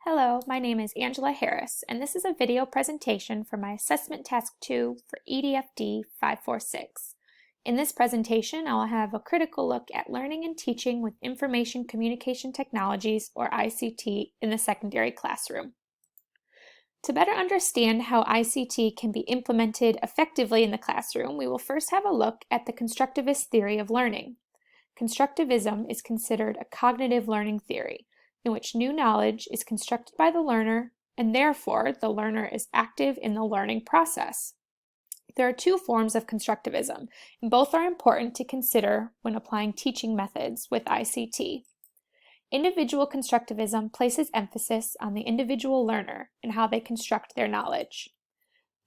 Hello, my name is Angela Harris, and this is a video presentation for my Assessment Task 2 for EDFD546. In this presentation, I will have a critical look at learning and teaching with information communication technologies, or ICT, in the secondary classroom. To better understand how ICT can be implemented effectively in the classroom, we will first have a look at the constructivist theory of learning. Constructivism is considered a cognitive learning theory, in which new knowledge is constructed by the learner, and therefore the learner is active in the learning process. There are two forms of constructivism, and both are important to consider when applying teaching methods with ICT. Individual constructivism places emphasis on the individual learner and how they construct their knowledge.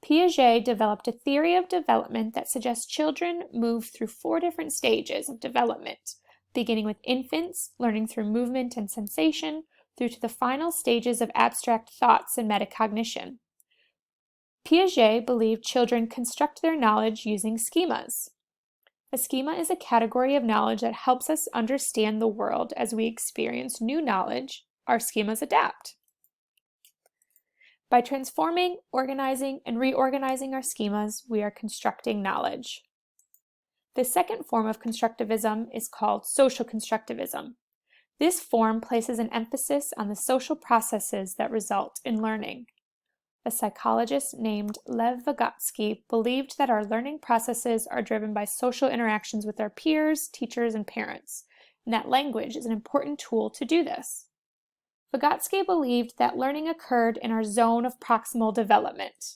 Piaget developed a theory of development that suggests children move through 4 different stages of development, beginning with infants, learning through movement and sensation, through to the final stages of abstract thoughts and metacognition. Piaget believed children construct their knowledge using schemas. A schema is a category of knowledge that helps us understand the world. As we experience new knowledge, our schemas adapt. By transforming, organizing, and reorganizing our schemas, we are constructing knowledge. The second form of constructivism is called social constructivism. This form places an emphasis on the social processes that result in learning. A psychologist named Lev Vygotsky believed that our learning processes are driven by social interactions with our peers, teachers, and parents, and that language is an important tool to do this. Vygotsky believed that learning occurred in our zone of proximal development.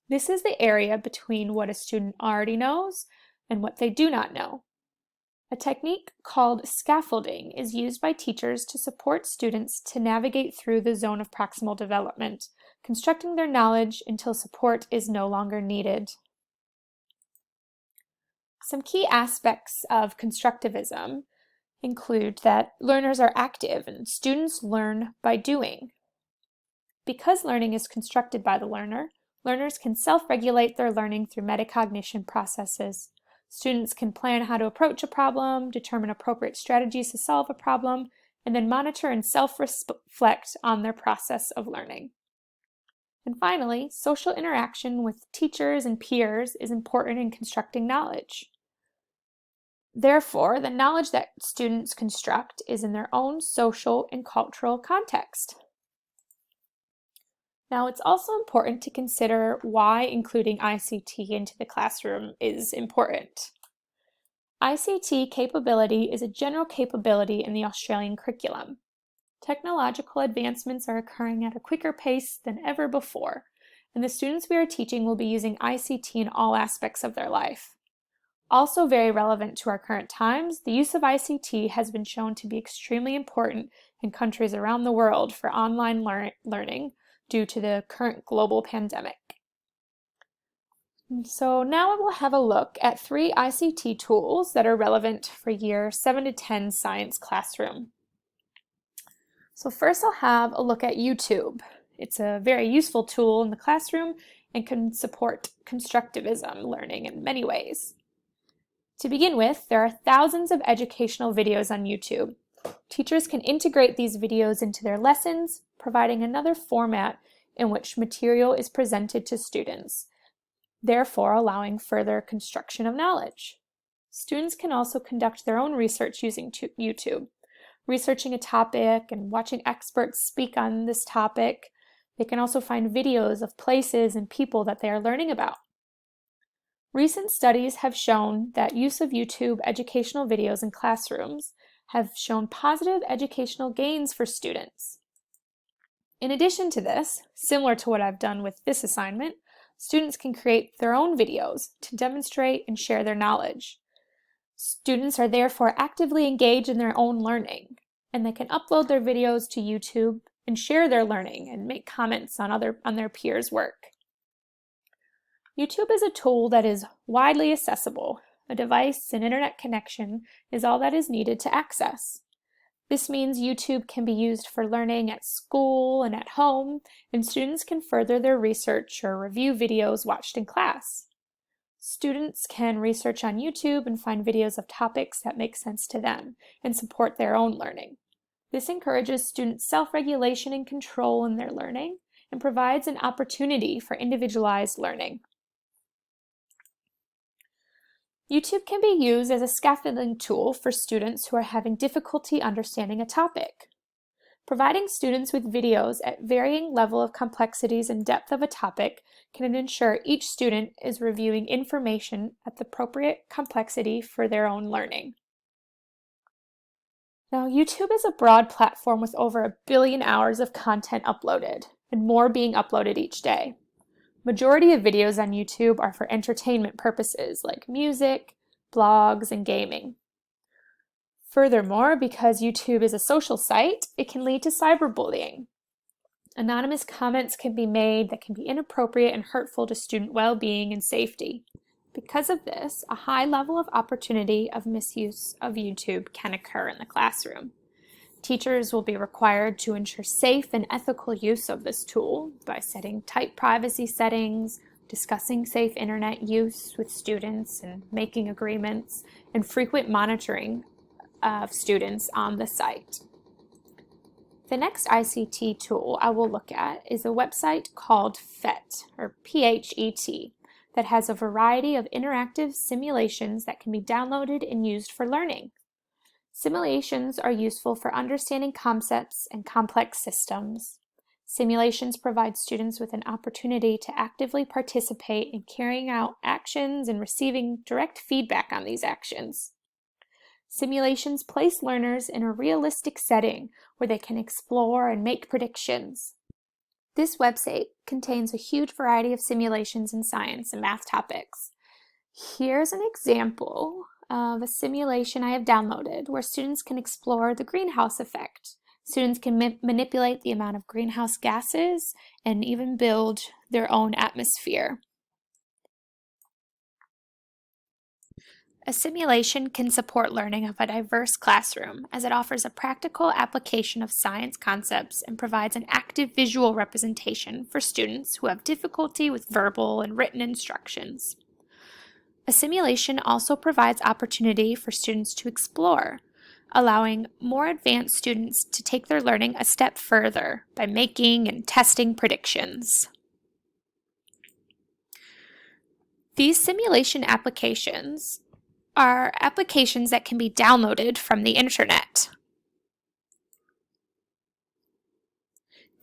This is the area between what a student already knows and what they do not know. A technique called scaffolding is used by teachers to support students to navigate through the zone of proximal development, constructing their knowledge until support is no longer needed. Some key aspects of constructivism include that learners are active and students learn by doing. Because learning is constructed by the learner, learners can self-regulate their learning through metacognition processes. Students can plan how to approach a problem, determine appropriate strategies to solve a problem, and then monitor and self-reflect on their process of learning. And finally, social interaction with teachers and peers is important in constructing knowledge. Therefore, the knowledge that students construct is in their own social and cultural context. Now, it's also important to consider why including ICT into the classroom is important. ICT capability is a general capability in the Australian curriculum. Technological advancements are occurring at a quicker pace than ever before, and the students we are teaching will be using ICT in all aspects of their life. Also very relevant to our current times, the use of ICT has been shown to be extremely important in countries around the world for online learning due to the current global pandemic. So now we'll have a look at 3 ICT tools that are relevant for year 7 to 10 science classroom. So first I'll have a look at YouTube. It's a very useful tool in the classroom and can support constructivism learning in many ways. To begin with, there are thousands of educational videos on YouTube. Teachers can integrate these videos into their lessons, providing another format in which material is presented to students, therefore allowing further construction of knowledge. Students can also conduct their own research using YouTube, researching a topic and watching experts speak on this topic. They can also find videos of places and people that they are learning about. Recent studies have shown that use of YouTube educational videos in classrooms have shown positive educational gains for students. In addition to this, similar to what I've done with this assignment, students can create their own videos to demonstrate and share their knowledge. Students are therefore actively engaged in their own learning, and they can upload their videos to YouTube and share their learning and make comments on their peers' work. YouTube is a tool that is widely accessible. A device and internet connection is all that is needed to access. This means YouTube can be used for learning at school and at home, and students can further their research or review videos watched in class. Students can research on YouTube and find videos of topics that make sense to them and support their own learning. This encourages students' self-regulation and control in their learning and provides an opportunity for individualized learning. YouTube can be used as a scaffolding tool for students who are having difficulty understanding a topic. Providing students with videos at varying level of complexities and depth of a topic can ensure each student is reviewing information at the appropriate complexity for their own learning. Now, YouTube is a broad platform with over 1 billion hours of content uploaded, and more being uploaded each day. Majority of videos on YouTube are for entertainment purposes like music, blogs, and gaming. Furthermore, because YouTube is a social site, it can lead to cyberbullying. Anonymous comments can be made that can be inappropriate and hurtful to student well-being and safety. Because of this, a high level of opportunity of misuse of YouTube can occur in the classroom. Teachers will be required to ensure safe and ethical use of this tool by setting tight privacy settings, discussing safe internet use with students and making agreements, and frequent monitoring of students on the site. The next ICT tool I will look at is a website called PHET, or P-H-E-T, that has a variety of interactive simulations that can be downloaded and used for learning. Simulations are useful for understanding concepts and complex systems. Simulations provide students with an opportunity to actively participate in carrying out actions and receiving direct feedback on these actions. Simulations place learners in a realistic setting where they can explore and make predictions. This website contains a huge variety of simulations in science and math topics. Here's an example of a simulation I have downloaded where students can explore the greenhouse effect. Students can manipulate the amount of greenhouse gases and even build their own atmosphere. A simulation can support learning of a diverse classroom as it offers a practical application of science concepts and provides an active visual representation for students who have difficulty with verbal and written instructions. A simulation also provides opportunity for students to explore, allowing more advanced students to take their learning a step further by making and testing predictions. These simulation applications are applications that can be downloaded from the internet.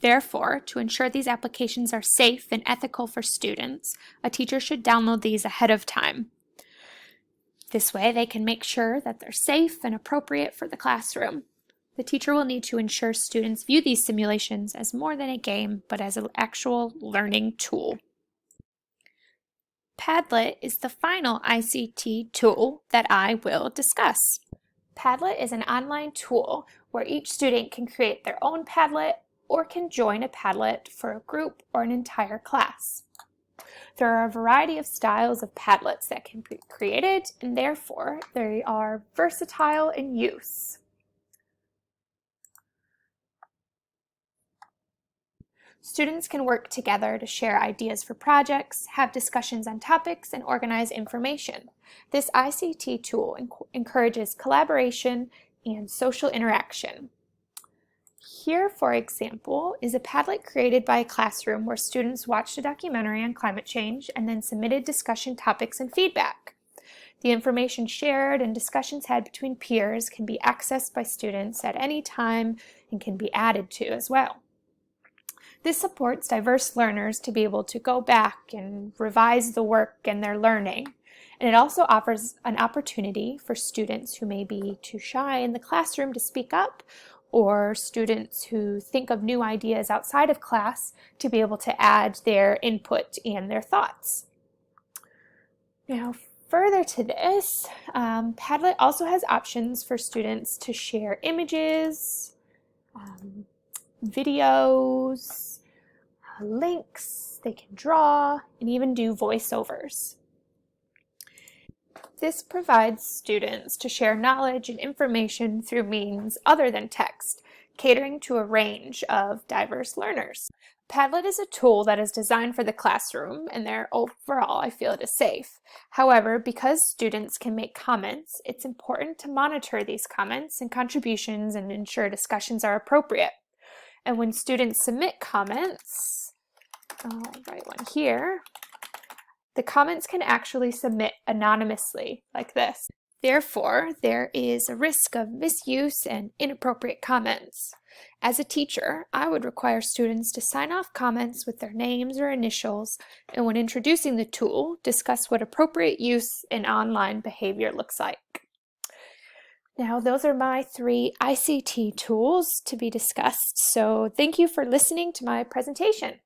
Therefore, to ensure these applications are safe and ethical for students, a teacher should download these ahead of time. This way, they can make sure that they're safe and appropriate for the classroom. The teacher will need to ensure students view these simulations as more than a game, but as an actual learning tool. Padlet is the final ICT tool that I will discuss. Padlet is an online tool where each student can create their own Padlet or can join a Padlet for a group or an entire class. There are a variety of styles of Padlets that can be created, and therefore they are versatile in use. Students can work together to share ideas for projects, have discussions on topics, and organize information. This ICT tool encourages collaboration and social interaction. Here, for example, is a Padlet created by a classroom where students watched a documentary on climate change and then submitted discussion topics and feedback. The information shared and discussions had between peers can be accessed by students at any time and can be added to as well. This supports diverse learners to be able to go back and revise the work and their learning. And it also offers an opportunity for students who may be too shy in the classroom to speak up, or students who think of new ideas outside of class to be able to add their input and their thoughts. Now, further to this, Padlet also has options for students to share images, videos, links, they can draw, and even do voiceovers. This provides students to share knowledge and information through means other than text, catering to a range of diverse learners. Padlet is a tool that is designed for the classroom, and overall I feel it is safe. However, because students can make comments, it's important to monitor these comments and contributions and ensure discussions are appropriate. And when students submit comments, I'll write one here, the comments can actually submit anonymously like this. Therefore, there is a risk of misuse and inappropriate comments. As a teacher, I would require students to sign off comments with their names or initials, and when introducing the tool, discuss what appropriate use in online behavior looks like. Now, those are my 3 ICT tools to be discussed, so thank you for listening to my presentation.